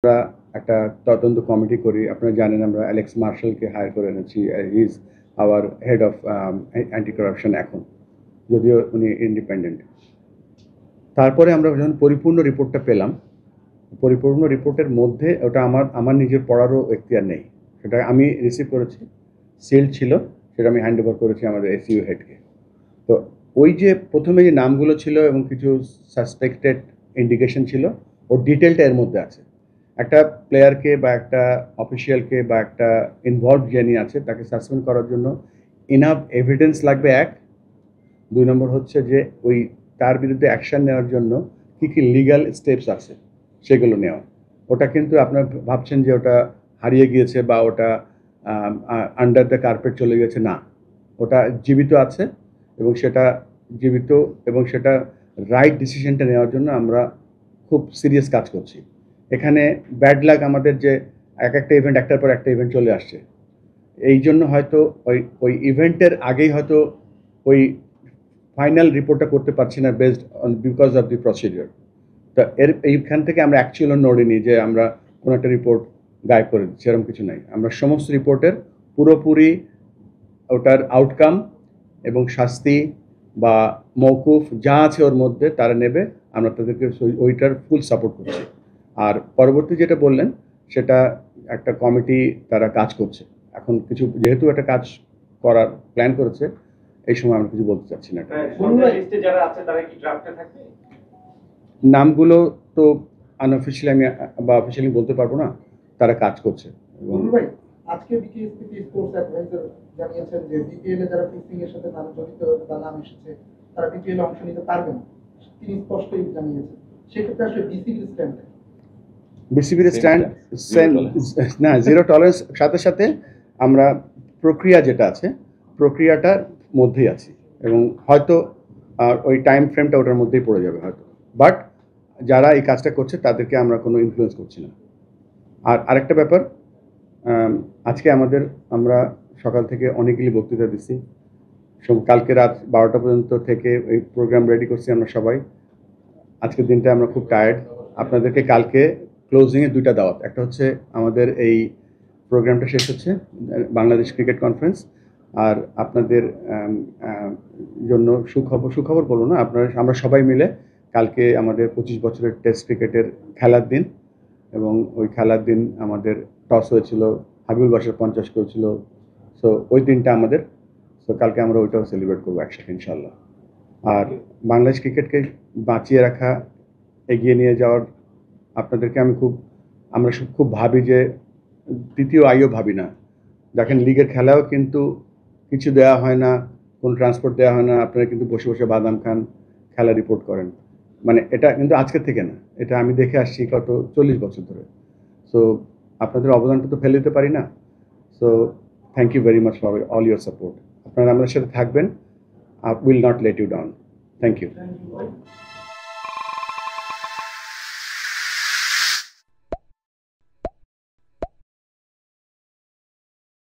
আমরা একটা তদন্ত কমিটি করি। আপনারা জানেন আমরা অ্যালেক্স মার্শালকে হায়ার করে এনেছি। He is our head of anti corruption এখন, যদিও উনি ইন্ডিপেন্ডেন্ট। তারপরে আমরা যখন পরিপূর্ণ রিপোর্টটা পেলাম, পরিপূর্ণ রিপোর্টের মধ্যে ওটা আমার নিজের পড়ারও এখতিয়ার নেই, সেটা আমি রিসিভ করেছি, সিল্ড ছিল, সেটা আমি হ্যান্ড ওভার করেছি আমাদের এসইউ হেডকে। তো ওই যে প্রথমে যে নামগুলো ছিল এবং কিছু সাসপেক্টেড ইন্ডিকেশন ছিল, ওর ডিটেলটা এর মধ্যে আছে। একটা প্লেয়ারকে বা একটা অফিসিয়ালকে বা একটা ইনভলভ যিনি আছে তাকে সাসপেন্ড করার জন্য ইনাফ এভিডেন্স লাগবে এক। 2 নম্বর হচ্ছে যে ওই তার বিরুদ্ধে অ্যাকশন নেওয়ার জন্য কী কী লিগ্যাল স্টেপস আছে সেগুলো নেওয়া। ওটা কিন্তু আপনারা ভাবছেন যে ওটা হারিয়ে গিয়েছে বা ওটা আন্ডার দ্য কার্পেট চলে গেছে, না, ওটা জীবিত আছে এবং সেটা জীবিত এবং সেটা রাইট ডিসিশনটা নেওয়ার জন্য আমরা খুব সিরিয়াস কাজ করছি। এখানে ব্যাড লাক আমাদের যে একটা ইভেন্ট একটার পর একটা ইভেন্ট চলে আসছে, এই জন্য হয়তো ওই ইভেন্টের আগেই হয়তো ওই ফাইনাল রিপোর্টটা করতে পারছি না based on because of the procedure. তা এইখান থেকে আমরা অ্যাকচুয়ালি নড়িনি যে আমরা কোনো একটা রিপোর্ট গায়েব করে দিচ্ছি, এরকম কিছু নাই। আমরা সমস্ত রিপোর্টের পুরোপুরি ওটার আউটকাম এবং শাস্তি বা মওকুফ যা আছে ওর মধ্যে তারা নেবে, আমরা তাদেরকে ওইটার ফুল সাপোর্ট করছি। আর পরবর্তী যেটা বললেন সেটা একটা কমিটি তারা কাজ করছে এখন, কিছু যেহেতু একটা কাজ করার প্ল্যান করেছে, এই সময় আমরা কিছু বলতে চাচ্ছি না। নামগুলো তো আনঅফিসিয়ালি আমি বা অফিসিয়ালি বলতে পারবো না, তারা কাজ করছে। আজকে বিকেএসপি স্পোর্টস অ্যাডভাইজার জানিয়েছেন যে বিপিএল এ যারা ফিক্সিং এর সাথে নাম জড়িত বা নাম এসেছে তারা বিপিএল অংশ নিতে পারবে না, তিনি স্পষ্টই জানিয়েছেন। সেক্ষেত্রে আসলে বিসিবির স্ট্যান্ড না, জিরো টলারেন্স সাথে সাথে আমরা প্রক্রিয়া যেটা আছে প্রক্রিয়াটার মধ্যেই আছি এবং হয়তো ওই টাইম ফ্রেমটা ওটার মধ্যেই পড়ে যাবে হয়তো, বাট যারা এই কাজটা করছে তাদেরকে আমরা কোনো ইনফ্লুয়েন্স করছি না। আর আরেকটা ব্যাপার, আজকে আমরা সকাল থেকে অনেকগুলি বক্তৃতা দিচ্ছি, কালকে রাত 12টা পর্যন্ত থেকে এই প্রোগ্রাম রেডি করছি আমরা সবাই। আজকের দিনটা আমরা খুব টায়ার্ড। আপনাদেরকে কালকে ক্লোজিংয়ে 2টা দাওয়াত, একটা হচ্ছে আমাদের এই প্রোগ্রামটা শেষ হচ্ছে বাংলাদেশ ক্রিকেট কনফারেন্স, আর আপনাদের জন্য সুখবর বলবো না, আমরা সবাই মিলে কালকে আমাদের 25 বছরের টেস্ট ক্রিকেটের খেলার দিন, এবং ওই খেলার দিন আমাদের টস হয়েছিল, হাবিবুল বাসার 50 করেছিল। সো ওই দিনটা আমাদের, সো কালকে আমরা ওইটাও সেলিব্রেট করবো একসাথে ইনশাল্লাহ। আর বাংলাদেশ ক্রিকেটকে বাঁচিয়ে রাখা, এগিয়ে নিয়ে যাওয়ার আপনাদেরকে আমরা খুব ভাবি যে তৃতীয় আইও ভাবি না। দেখেন লিগের খেলাও কিন্তু কিছু দেওয়া হয় না, কোনো ট্রান্সপোর্ট দেওয়া হয় না, আপনারা কিন্তু বসে বসে বাদাম খান, খেলা রিপোর্ট করেন। মানে এটা কিন্তু আজকের থেকে না, এটা আমি দেখে আসছি গত 40 বছর ধরে। সো আপনাদের অবদানটা তো ফেলে দিতে পারি না। So thank you very much for all your support. আপনারা আমাদের সাথে থাকবেন, will not let you down. Thank you.